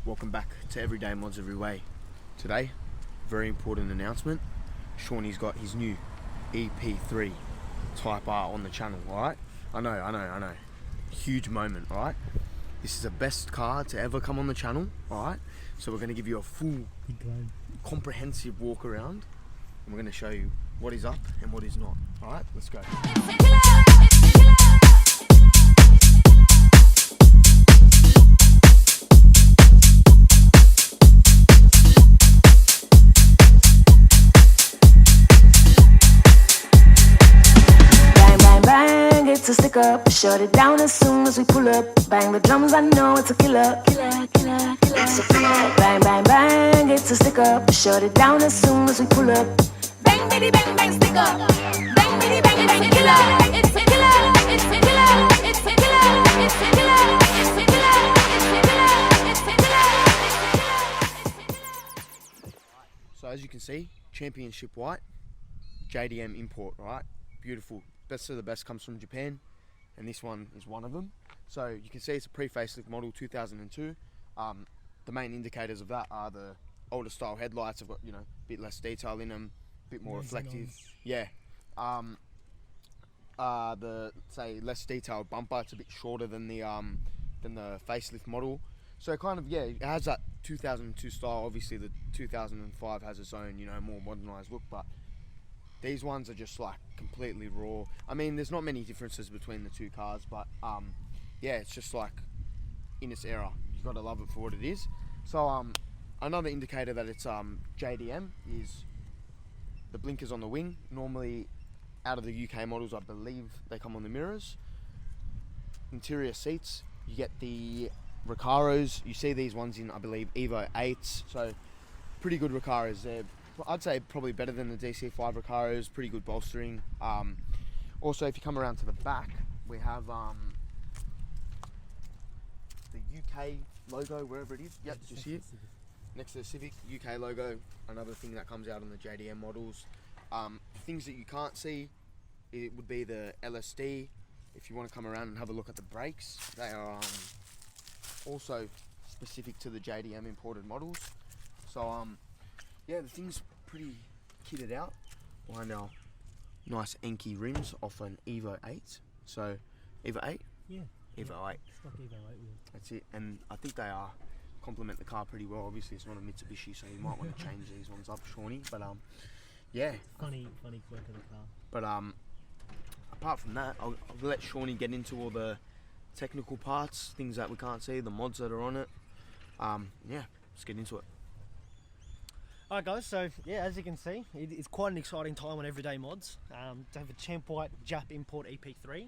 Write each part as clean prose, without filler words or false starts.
Welcome back to Everyday Mods Everyway. Today, very important announcement. Shawnee's got his new EP3 Type R on the channel, alright? I know. Huge moment, alright? This is the best car to ever come on the channel, alright? So we're going to give you a full, comprehensive walk around. And we're going to show you what is up and what is not. Alright, let's go. To stick up, shut it down as soon as we pull up. Bang the drums, I know it's a killer. It's a killer. Bang, bang, bang, it's a stick up. Shut it down as soon as we pull up. Bang, bitty, bang, bang, stick up. Bang, bitty, bang, it's a killer. It's a killer. It's a killer. It's a killer. It's a killer. It's a killer. It's a killer. It's a killer. So as you can see, championship white, JDM import, right? Beautiful. Best of the best comes from Japan, and this one is one of them. So you can see it's a pre-facelift model, 2002. The main indicators of that are the older style headlights have got, you know, a bit less detail in them, a bit more reflective. Yeah. The say less detailed bumper. It's a bit shorter than the facelift model. So kind of, yeah, it has that 2002 style. Obviously the 2005 has its own, you know, more modernized look, but these ones are just like completely raw. I mean, there's not many differences between the two cars, but yeah, it's just like in its era. You've got to love it for what it is. So another indicator that it's JDM is the blinkers on the wing. Normally, out of the UK models, I believe they come on the mirrors. Interior seats, you get the Recaros. You see these ones in, I believe, Evo 8s. So pretty good Recaros there. I'd say probably better than the DC5 Recaros, pretty good bolstering. Also, if you come around to the back, we have the UK logo, wherever it is. Yep, just here. Next to the Civic, UK logo, another thing that comes out on the JDM models. Things that you can't see, it would be the LSD. If you want to come around and have a look at the brakes, they are also specific to the JDM imported models. So, yeah, the thing's pretty kitted out behind our nice Enki rims off an Evo 8. So, Evo 8? Yeah. Evo 8. Stock Evo 8 wheels. That's it. And I think they complement the car pretty well. Obviously, it's not a Mitsubishi, so you might want to change these ones up, Shawnee. But, yeah. Funny quirk of the car. But, apart from that, I'll let Shawnee get into all the technical parts, things that we can't see, the mods that are on it. Yeah, let's get into it. Alright guys, so yeah, as you can see, it's quite an exciting time on Everyday Mods to have a Champ White Jap Import EP3.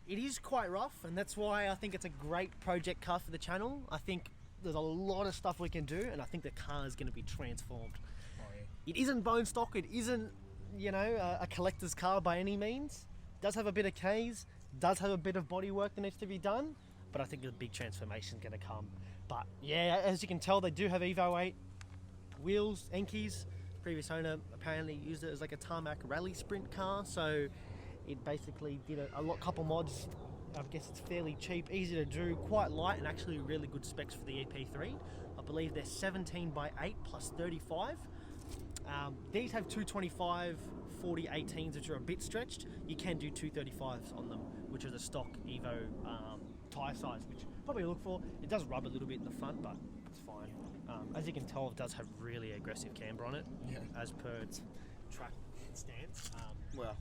It is quite rough, and that's why I think it's a great project car for the channel. I think there's a lot of stuff we can do, and I think the car is going to be transformed. Oh, yeah. It isn't bone stock, it isn't, you know, a collector's car by any means. It does have a bit of Ks, does have a bit of body work that needs to be done, but I think a big transformation is going to come. But yeah, as you can tell, they do have Evo 8 wheels, Enkis. Previous owner apparently used it as like a tarmac rally sprint car, so it basically did a couple mods. I guess it's fairly cheap, easy to do, quite light, and actually really good specs for the EP3. I believe they're 17 by 8 plus 35. These have 225 40 18s, which are a bit stretched. You can do 235s on them, which is a stock Evo tyre size, which probably look for. It does rub a little bit in the front, but it's fine. As you can tell, it does have really aggressive camber on it, yeah, as per its track stance. Well,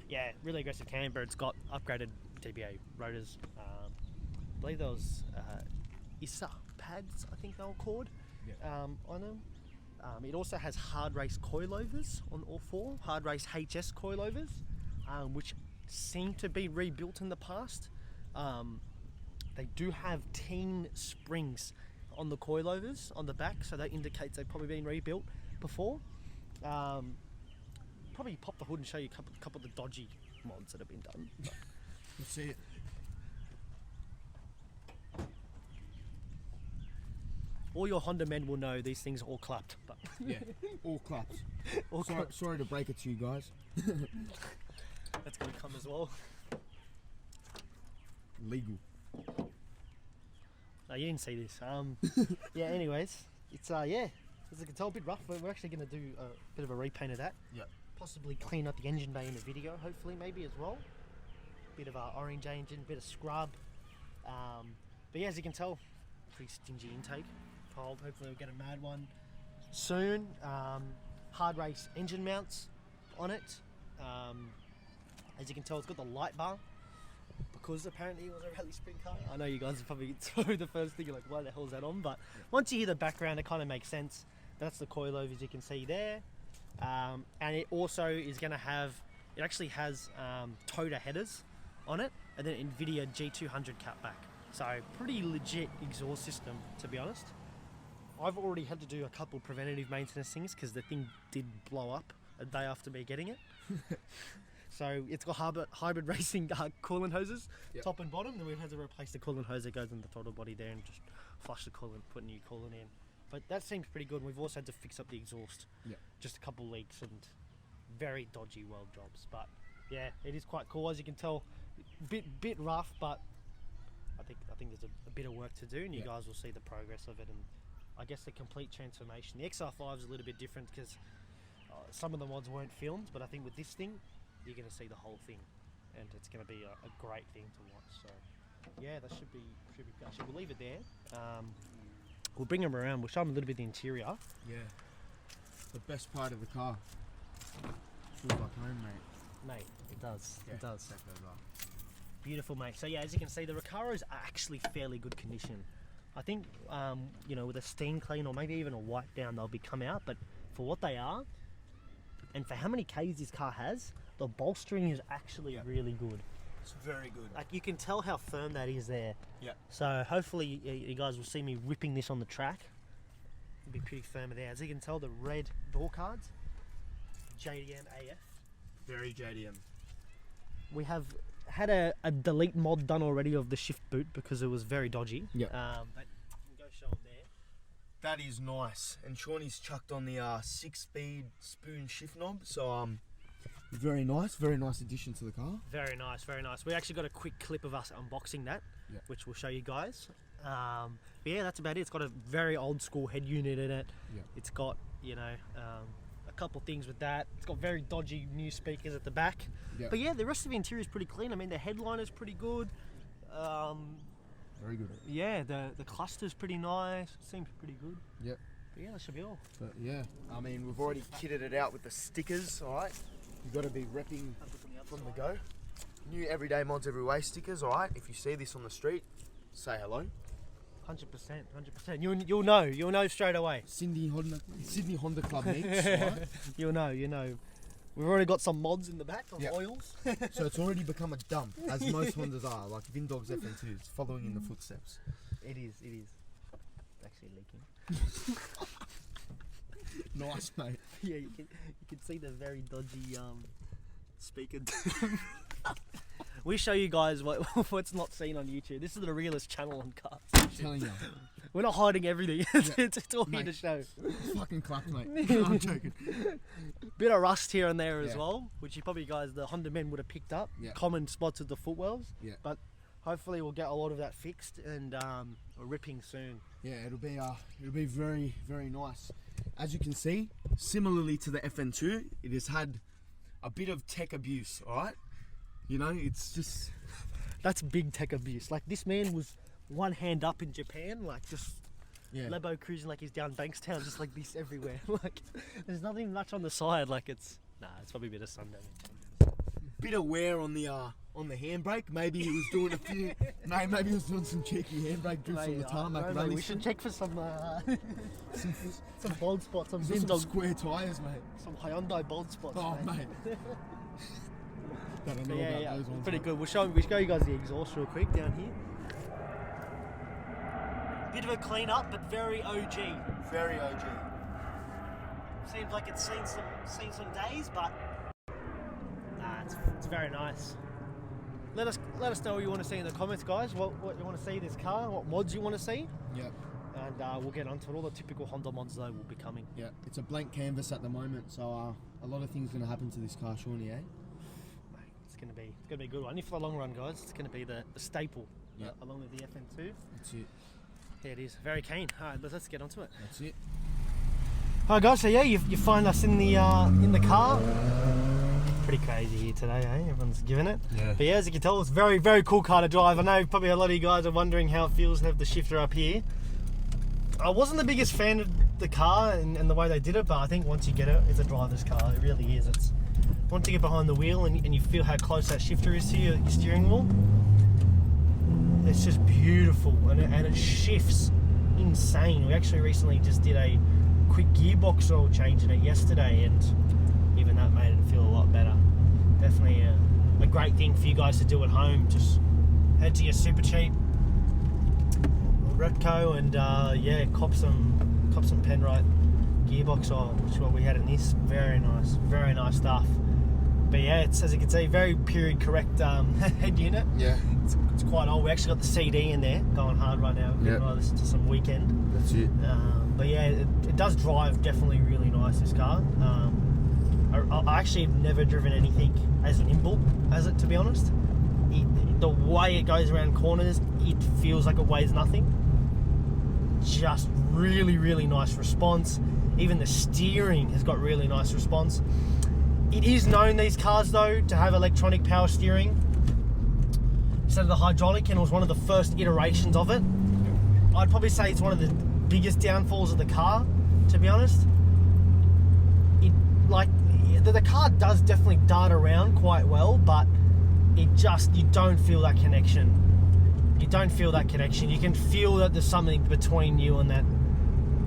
yeah, really aggressive camber. It's got upgraded DBA rotors. I believe there was ISA pads, I think they were called, yeah, on them. It also has hard race coilovers on all four, hard race HS coilovers, which seem to be rebuilt in the past. They do have teen springs on the coilovers on the back, so that indicates they've probably been rebuilt before. Probably pop the hood and show you a couple of the dodgy mods that have been done. Let's see it. All your Honda men will know these things are all clapped. But yeah, all claps. Sorry to break it to you guys. That's going to come as well. Legal. Oh, you didn't see this. Yeah. Anyways, it's yeah. As you can tell, a bit rough. But we're actually going to do a bit of a repaint of that. Yep. Possibly clean up the engine bay in the video. Hopefully, maybe as well. Bit of orange engine, bit of scrub. But yeah, as you can tell, pretty stingy intake. Cold. Hopefully, we'll get a mad one soon. Hard race engine mounts on it. As you can tell, it's got the light bar because apparently it was a rally sprint car. I know you guys are probably throw the first thing, you're like, why the hell is that on? But once you hear the background, it kind of makes sense. That's the coilover, as you can see there. And it also is going to have, it actually has Toda headers on it, and then NVIDIA G200 catback. So pretty legit exhaust system, to be honest. I've already had to do a couple preventative maintenance things because the thing did blow up a day after me getting it. So it's got hybrid racing coolant hoses, top and bottom. Then we've had to replace the coolant hose that goes in the throttle body there and just flush the coolant, put new coolant in. But that seems pretty good. We've also had to fix up the exhaust. Just a couple leaks and very dodgy weld jobs. But yeah, it is quite cool. As you can tell, bit rough, but I think there's a bit of work to do, and you guys will see the progress of it. And I guess the complete transformation. The XR5 is a little bit different because some of the mods weren't filmed, but I think with this thing, you're going to see the whole thing, and it's going to be a great thing to watch. So yeah, that should be actually, we'll leave it there. We'll bring them around, we'll show them a little bit of the interior. Yeah, the best part of the car. Feels like home, Mate, it does. Yeah, it does. exactly right. Beautiful, mate. So yeah, as you can see, the Recaros are actually fairly good condition. I think you know, with a steam clean or maybe even a wipe down, they'll come out. But for what they are, and for how many Ks this car has, the bolstering is actually really good. It's very good. Like, you can tell how firm that is there. Yeah. So hopefully you guys will see me ripping this on the track. It'll be pretty firm there. As you can tell, the red door cards, JDM AF. Very JDM. We have had a delete mod done already of the shift boot because it was very dodgy. Yeah. But you can go show them there. That is nice. And Shawnee's chucked on the 6-speed spoon shift knob. So very nice addition to the car. Very nice, very nice. We actually got a quick clip of us unboxing that, which we'll show you guys. But yeah, that's about it. It's got a very old school head unit in it. It's got, you know, a couple things with that. It's got very dodgy new speakers at the back. But yeah, the rest of the interior is pretty clean. I mean, the headliner's pretty good. Very good. Yeah, the cluster's pretty nice. It seems pretty good. Yep. But yeah, that should be all. But yeah, I mean, we've already kitted it out with the stickers, alright? You've got to be repping from the go. New Everyday Mods Everyway stickers, alright? If you see this on the street, say hello. 100%, 100%. You'll know straight away. Sydney Honda Club needs, right? You'll know. We've already got some mods in the back on oils. So it's already become a dump, as most Hondas are, like Vindog's FN2s, following in the footsteps. It is. It's actually leaking. Nice, mate. Yeah, you can see the very dodgy speaker. We show you guys what's not seen on YouTube. This is the realest channel on cars. I'm telling you. We're not hiding everything. It's all here to show. Fucking clap, mate. I'm joking. Bit of rust here and there as well, which you probably guys, the Honda men, would have picked up. Common spots of the footwells. But hopefully we'll get a lot of that fixed and ripping soon. Yeah, it'll be very, very nice. As you can see, similarly to the FN2, it has had a bit of tech abuse, alright? You know, it's just... That's big tech abuse. Like, this man was one hand up in Japan, like just Lebo cruising like he's down Bankstown, just like this everywhere. Like, there's nothing much on the side. Like, it's probably a bit of sun damage. Bit of wear on the handbrake. Maybe he was doing a few. Maybe he was doing some cheeky handbrake drifts on the tarmac. We should check for some bald spots, some square tyres, mate. Some Hyundai bald spots. Oh, mate. Don't know about those ones. Pretty good. We'll show you guys the exhaust real quick down here. Bit of a clean up, but very OG. Very OG. Seems like it's seen some days, but it's very nice. Let us know what you want to see in the comments, guys. What you want to see in this car? What mods you want to see? Yep. And we'll get onto it. All the typical Honda mods though will be coming. Yeah. It's a blank canvas at the moment, so a lot of things are going to happen to this car, Shawnee, eh? It's gonna be a good one. If for the long run, guys, it's gonna be the staple. Along with the FN2. That's it. Yeah, it is. Very keen. Alright, let's get onto it. That's it. Alright guys, so yeah, you find us in the car. Pretty crazy here today, eh? Everyone's giving it. Yeah. But yeah, as you can tell, it's a very, very cool car to drive. I know probably a lot of you guys are wondering how it feels to have the shifter up here. I wasn't the biggest fan of the car and the way they did it, but I think once you get it, it's a driver's car. It really is. It's once you get behind the wheel and you feel how close that shifter is to your steering wheel, it's just beautiful, and it shifts insane. We actually recently just did a quick gearbox oil change in it yesterday, and even that made it feel a lot better. Definitely a great thing for you guys to do at home. Just head to your super cheap Repco and yeah, cop some Penrite gearbox oil, which is what we had in this. Very nice stuff. But yeah, it's, as you can see, very period correct head unit. Yeah. It's quite old. We actually got the CD in there, going hard right now. We're going to listen to some Weekend. That's it. But yeah, it does drive definitely really nice, this car. I actually have never driven anything as nimble as it, to be honest. The way it goes around corners, it feels like it weighs nothing. Just really nice response. Even the steering has got really nice response. It is known, these cars though, to have electronic power steering instead of the hydraulic, and it was one of the first iterations of it. I'd probably say it's one of the biggest downfalls of the car, to be honest. The car does definitely dart around quite well, but you don't feel that connection. You don't feel that connection. You can feel that there's something between you and that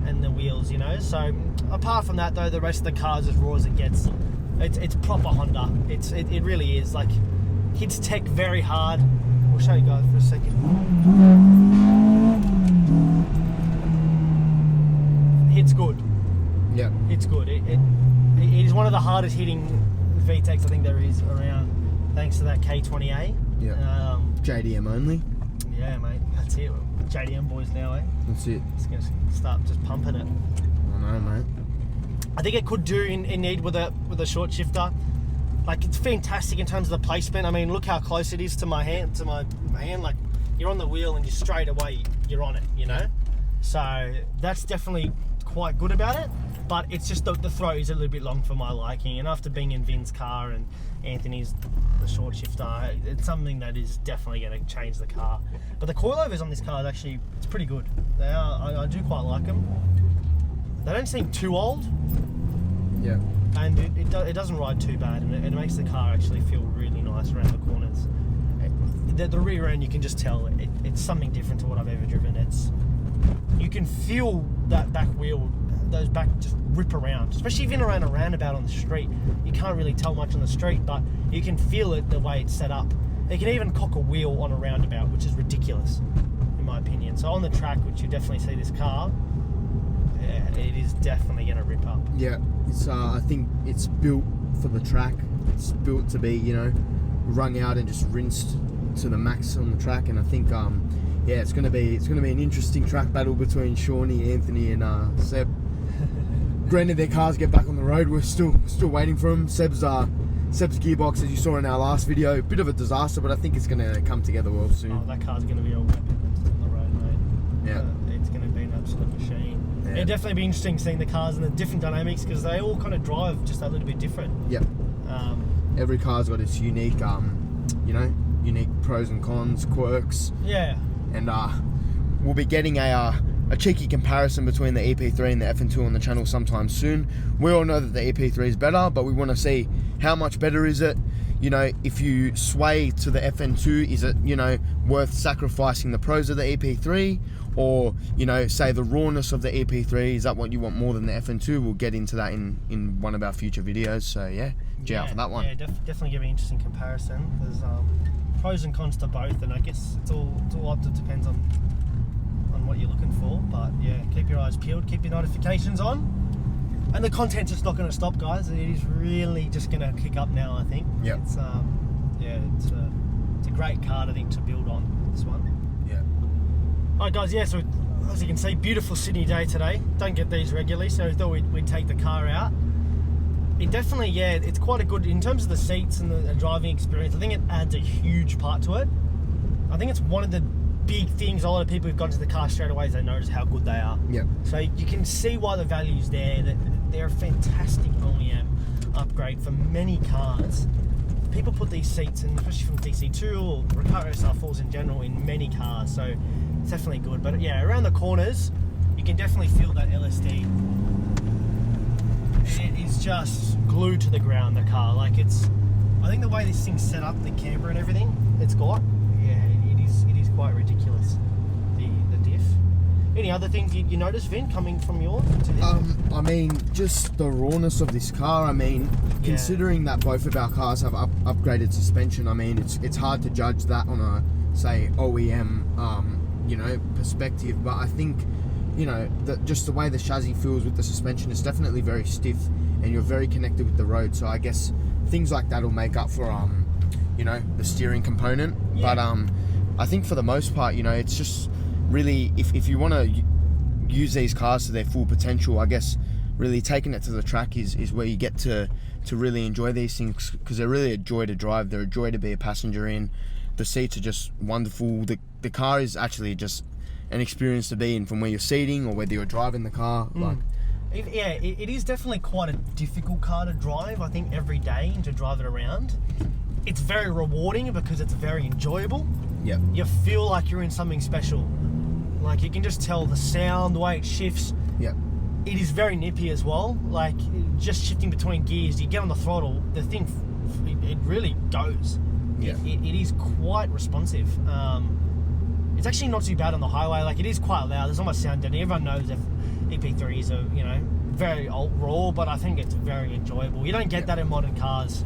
and the wheels, you know. So apart from that though, the rest of the car is as raw as it gets. It's proper Honda. It really is. Like, hits tech very hard. We'll show you guys for a second. It's good. Yeah. It's good. It is one of the hardest hitting VTECs I think there is around, thanks to that K20A. Yeah. JDM only. Yeah, mate. That's it. JDM boys now, eh? That's it. It's going to start just pumping it. I know, mate. I think it could do in need with a short shifter. Like, it's fantastic in terms of the placement. I mean, look how close it is to my hand. Like, you're on the wheel and you straight away you're on it, you know. So that's definitely quite good about it. But it's just the throw is a little bit long for my liking. And after being in Vin's car and Anthony's the short shifter, it's something that is definitely going to change the car. But the coilovers on this car is actually, it's pretty good. They are. I do quite like them. They don't seem too old. Yeah. And it doesn't ride too bad, and it makes the car actually feel really nice around the corners. The rear end, you can just tell it's something different to what I've ever driven. You can feel that back wheel, those back just rip around, especially even around a roundabout on the street. You can't really tell much on the street, but you can feel it the way it's set up. It can even cock a wheel on a roundabout, which is ridiculous, in my opinion. So on the track, which you definitely see this car, yeah, it is definitely going to rip up. Yeah, it's I think it's built for the track. It's built to be, you know, wrung out and just rinsed to the max on the track. And I think, yeah, it's gonna be an interesting track battle between Shawnee, Anthony, and Seb. Granted, their cars get back on the road. We're still waiting for them. Seb's gearbox, as you saw in our last video, a bit of a disaster, but I think it's gonna come together well soon. Oh, that car's gonna be all weapons on the road, mate. Yeah, it's gonna be an absolute machine. Yeah. It'd definitely be interesting seeing the cars and the different dynamics, because they all kind of drive just a little bit different. Yep. Every car's got its unique, you know, unique pros and cons, quirks. Yeah. And we'll be getting a cheeky comparison between the EP3 and the FN2 on the channel sometime soon. We all know that the EP3 is better, but we want to see how much better is it. You know, if you sway to the FN2, is it, you know, worth sacrificing the pros of the EP3? Or, you know, say the rawness of the EP3, is that what you want more than the FN2? We'll get into that in one of our future videos. So yeah, check out for that one. Yeah, definitely give an interesting comparison. There's pros and cons to both, and I guess it's all up to, depends on what you're looking for. But yeah, keep your eyes peeled, keep your notifications on, and the content's just not going to stop, guys. It is really just going to kick up now, I think. Yeah. It's it's a great card, I think, to build on, this one. Yeah. Alright guys, yeah, so as you can see, beautiful Sydney day today. Don't get these regularly, so I thought we'd take the car out. It definitely, yeah, it's quite a good, in terms of the seats and the driving experience, I think it adds a huge part to it. I think it's one of the big things. A lot of people who've gone to the car straight away, they notice how good they are. Yep. So you can see why the value's there. That they're a fantastic OEM upgrade for many cars. People put these seats in, especially from DC2 or Recaro SR4s in general, in many cars. So it's definitely good. But yeah, around the corners, you can definitely feel that LSD. It is just glued to the ground, the car. Like it's, I think the way this thing's set up, the camber and everything, it's got, yeah, it is quite ridiculous, the diff. Any other things you notice, Vin, coming from yours to this? I mean, just the rawness of this car. I mean, considering that both of our cars have upgraded suspension, I mean, it's hard to judge that on a, say, OEM, you know, perspective. But I think, you know, just the way the chassis feels with the suspension is definitely very stiff, and you're very connected with the road. So I guess things like that will make up for, you know, the steering component. Yeah. But I think for the most part, you know, it's just really, if you want to use these cars to their full potential, I guess really taking it to the track is where you get to really enjoy these things, because they're really a joy to drive. They're a joy to be a passenger in. The seats are just wonderful. The car is actually just an experience to be in, from where you're seating or whether you're driving the car. Like, it is definitely quite a difficult car to drive, I think, every day, and to drive it around. It's very rewarding because it's very enjoyable. Yep. You feel like you're in something special. Like, you can just tell the sound, the way it shifts. Yep. It is very nippy as well. Like, just shifting between gears, you get on the throttle, the thing, it really goes. Yeah. It is quite responsive. It's actually not too bad on the highway. Like, it is quite loud. There's not much sound deadening. Everyone knows that EP3s are, you know, very raw, but I think it's very enjoyable. You don't get that in modern cars.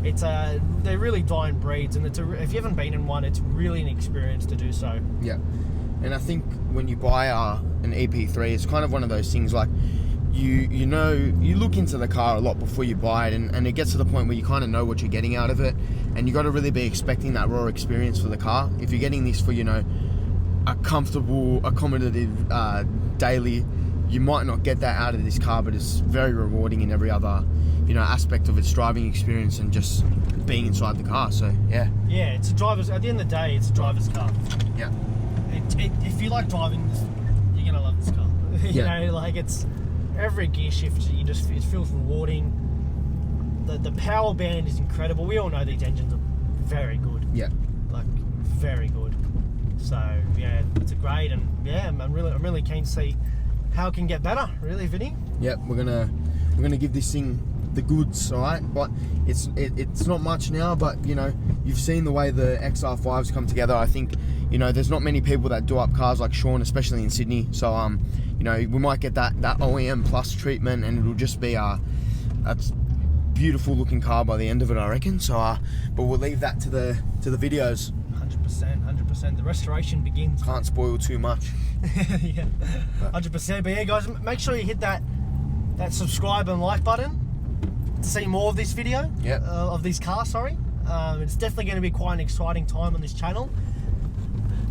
It's they're really dying breeds, and if you haven't been in one, it's really an experience to do so. Yeah. And I think when you buy an EP3, it's kind of one of those things, like, you know, you look into the car a lot before you buy it, and it gets to the point where you kind of know what you're getting out of it, and you got to really be expecting that raw experience for the car. If you're getting this for, you know, a comfortable, accommodative daily, you might not get that out of this car, but it's very rewarding in every other, you know, aspect of its driving experience and just being inside the car. So yeah. Yeah, it's a driver's. At the end of the day, it's a driver's car. Yeah. If you like driving, you're gonna love this car. You know, like, it's every gear shift, it feels rewarding. The power band is incredible. We all know these engines are very good. Yeah. Like, very good. So yeah, it's a great, and yeah, I'm really keen to see how it can get better. Really, Vinny. Yep, we're gonna give this thing the goods, all right? But it's not much now, but you know, you've seen the way the XR5s come together. I think, you know, there's not many people that do up cars like Sean, especially in Sydney. So you know, we might get that OEM plus treatment, and it'll just be a beautiful looking car by the end of it, I reckon. So but we'll leave that to the videos. 100%. The restoration begins. Can't spoil too much. Yeah, 100%. But yeah, guys, make sure you hit that subscribe and like button to see more of this video. Yep. Of these cars, sorry. It's definitely going to be quite an exciting time on this channel,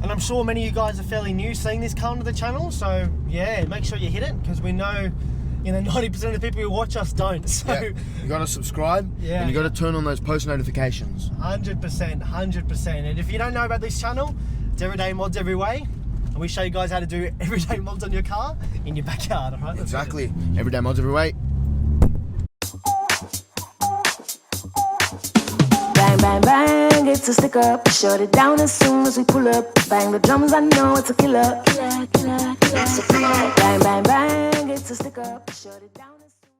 and I'm sure many of you guys are fairly new seeing this come to the channel. So yeah, make sure you hit it, because we know, you know, 90% of the people who watch us don't. So yep. You got to subscribe, and you got to turn on those post notifications. 100%. And if you don't know about this channel, it's Everyday Mods Everyway, and we show you guys how to do everyday mods on your car in your backyard. All right? Exactly. Everyday Mods Everyway. Bang, bang, bang, it's a stick up. Shut it down as soon as we pull up. Bang the drums, I know it's a killer. Killer. Bang, bang, bang, it's a stick up. Shut it down as soon.